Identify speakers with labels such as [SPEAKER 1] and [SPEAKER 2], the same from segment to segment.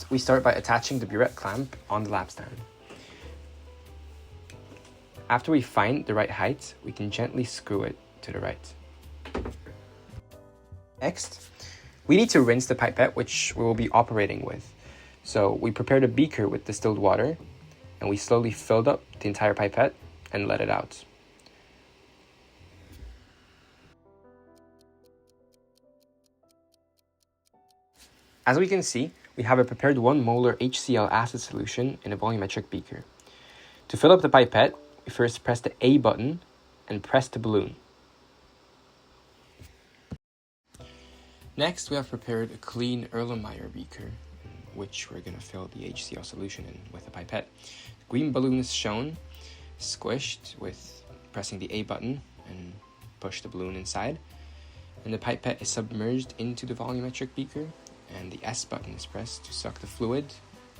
[SPEAKER 1] We start by attaching the burette clamp on the lap stand. After we find the right height, we can gently screw it to the right. Next, we need to rinse the pipette which we will be operating with. So we prepared a beaker with distilled water and we slowly filled up the entire pipette and let it out. As we can see, we have a prepared 1 molar HCl acid solution in a volumetric beaker. To fill up the pipette, we first press the A button and press the balloon. Next, we have prepared a clean Erlenmeyer beaker, in which we're going to fill the HCl solution in with a pipette. The green balloon is shown, squished with pressing the A button and push the balloon inside. And the pipette is submerged into the volumetric beaker, and the S button is pressed to suck the fluid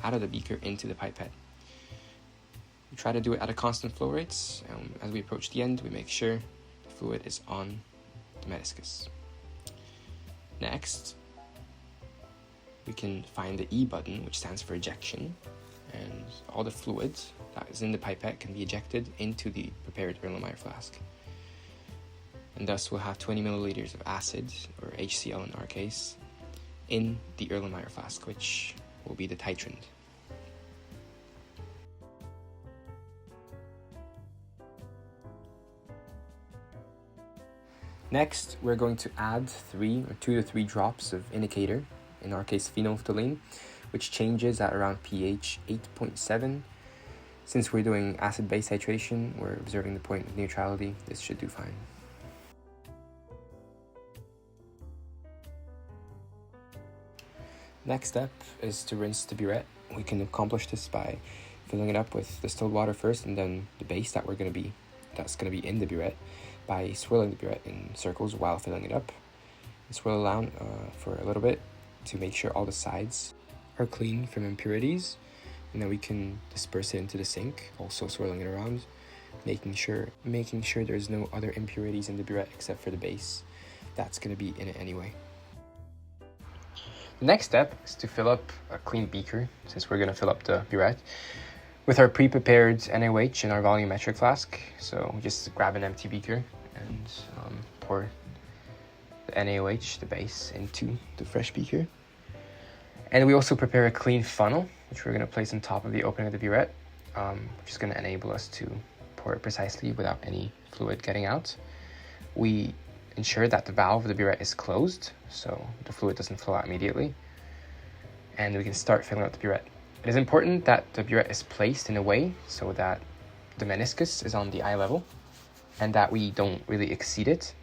[SPEAKER 1] out of the beaker into the pipette. We try to do it at a constant flow rates. As we approach the end, we make sure the fluid is on the meniscus. Next, we can find the E button, which stands for ejection, and all the fluid that is in the pipette can be ejected into the prepared Erlenmeyer flask. And thus we'll have 20 milliliters of acid, or HCl in our case, in the Erlenmeyer flask, which will be the titrand. Next, we're going to add 2 to 3 drops of indicator, in our case phenolphthalein, which changes at around pH 8.7. Since we're doing acid-base titration, we're observing the point of neutrality. This should do fine. Next step is to rinse the burette. We can accomplish this by filling it up with distilled water first, and then the base that's going to be in the burette, by swirling the burette in circles while filling it up. And swirl around for a little bit to make sure all the sides are clean from impurities, and then we can disperse it into the sink, also swirling it around, making sure there's no other impurities in the burette except for the base that's going to be in it anyway. The next step is to fill up a clean beaker, since we're going to fill up the burette, with our pre-prepared NaOH in our volumetric flask. So we just grab an empty beaker and pour the NaOH, the base, into the fresh beaker. And we also prepare a clean funnel, which we're going to place on top of the opening of the burette, which is going to enable us to pour it precisely without any fluid getting out. We ensure that the valve of the burette is closed, so the fluid doesn't flow out immediately. And we can start filling out the burette. It is important that the burette is placed in a way so that the meniscus is on the eye level and that we don't really exceed it.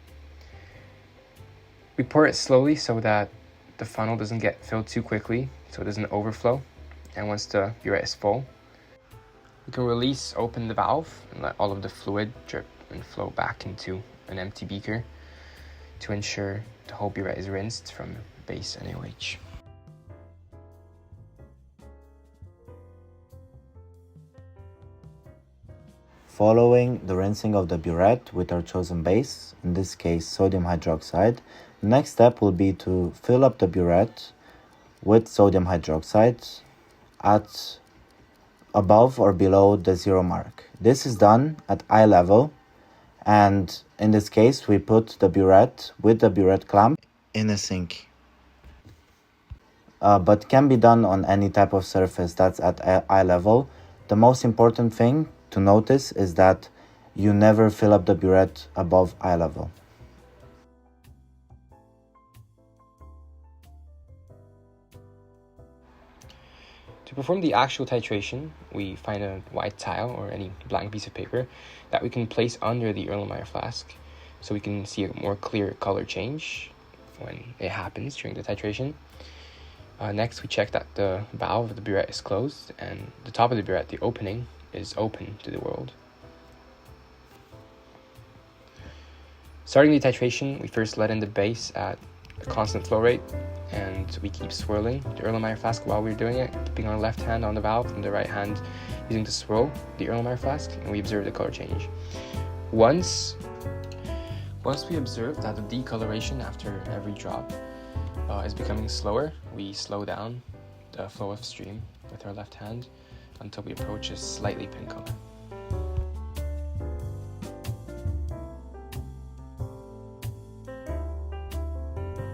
[SPEAKER 1] We pour it slowly so that the funnel doesn't get filled too quickly, so it doesn't overflow. And once the burette is full, we can open the valve and let all of the fluid drip and flow back into an empty beaker to ensure the whole burette is rinsed from base NaOH.
[SPEAKER 2] Following the rinsing of the burette with our chosen base, in this case sodium hydroxide, the next step will be to fill up the burette with sodium hydroxide at above or below the 0 mark. This is done at eye level, and in this case we put the burette with the burette clamp in a sink. But can be done on any type of surface that's at eye level. The most important thing to notice is that you never fill up the burette above eye level.
[SPEAKER 1] To perform the actual titration, we find a white tile or any blank piece of paper that we can place under the Erlenmeyer flask so we can see a more clear color change when it happens during the titration. Next, we check that the valve of the burette is closed and the top of the burette, the opening, is open to the world. Starting the titration, we first let in the base at a constant flow rate, and we keep swirling the Erlenmeyer flask while we're doing it, keeping our left hand on the valve and the right hand using to swirl the Erlenmeyer flask, and we observe the color change. Once we observe that the decoloration after every drop is becoming slower, we slow down the flow of stream with our left hand until we approach a slightly pink color.